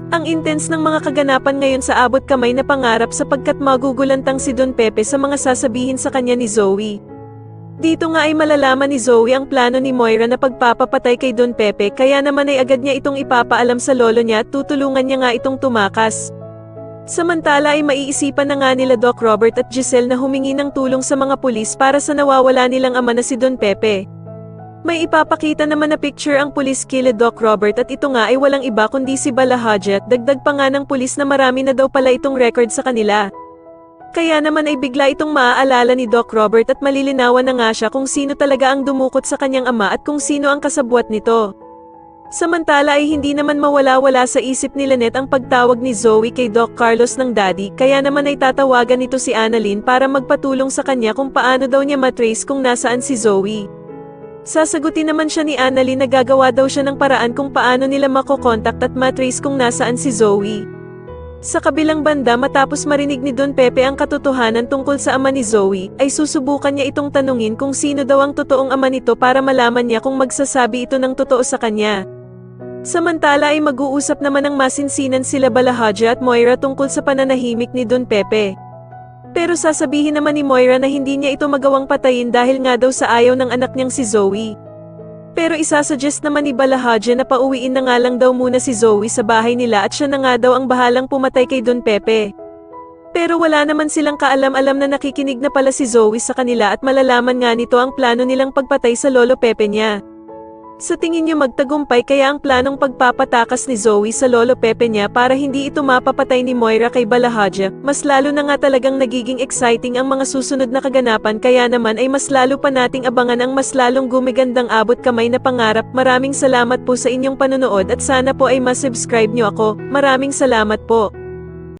Ang intense ng mga kaganapan ngayon sa abot kamay na pangarap sapagkat magugulantang si Don Pepe sa mga sasabihin sa kanya ni Zoe. Dito nga ay malalaman ni Zoe ang plano ni Moira na pagpapapatay kay Don Pepe kaya naman ay agad niya itong ipapaalam sa lolo niya at tutulungan niya nga itong tumakas. Samantala ay maiisipan na nga nila Doc Robert at Giselle na humingi ng tulong sa mga pulis para sa nawawala nilang ama na si Don Pepe. May ipapakita naman na picture ang pulis kila Doc Robert at ito nga ay walang iba kundi si Bala Hadjat, dagdag pa nga ng pulis na marami na daw pala itong record sa kanila. Kaya naman ay bigla itong maaalala ni Doc Robert at malilinawan na nga siya kung sino talaga ang dumukot sa kanyang ama at kung sino ang kasabwat nito. Samantala ay hindi naman mawala-wala sa isip ni Lynette ang pagtawag ni Zoe kay Doc Carlos ng daddy kaya naman ay tatawagan nito si Annalyn para magpatulong sa kanya kung paano daw niya matrace kung nasaan si Zoe. Sasagutin naman siya ni Annalyn na gagawa daw siya ng paraan kung paano nila makokontak at matrace kung nasaan si Zoe. Sa kabilang banda matapos marinig ni Don Pepe ang katotohanan tungkol sa ama ni Zoe, ay susubukan niya itong tanungin kung sino daw ang totoong ama nito para malaman niya kung magsasabi ito ng totoo sa kanya. Samantala ay mag-uusap naman ng masinsinan sila Bala Hadjat at Moira tungkol sa pananahimik ni Don Pepe. Pero sasabihin naman ni Moira na hindi niya ito magawang patayin dahil nga daw sa ayaw ng anak niyang si Zoe. Pero isasuggest naman ni Bala Hadjat na pauwiin na nga lang daw muna si Zoe sa bahay nila at siya na nga daw ang bahalang pumatay kay Don Pepe. Pero wala naman silang kaalam-alam na nakikinig na pala si Zoe sa kanila at malalaman nga nito ang plano nilang pagpatay sa lolo Pepe niya. Sa tingin niyo magtagumpay kaya ang planong pagpapatakas ni Zoe sa lolo Pepe niya para hindi ito mapapatay ni Moira kay Bala Hadjat? Mas lalo na nga talagang nagiging exciting ang mga susunod na kaganapan kaya naman ay mas lalo pa nating abangan ang mas lalong gumigandang abot kamay na pangarap. Maraming salamat po sa inyong panonood at sana po ay masubscribe niyo ako. Maraming salamat po.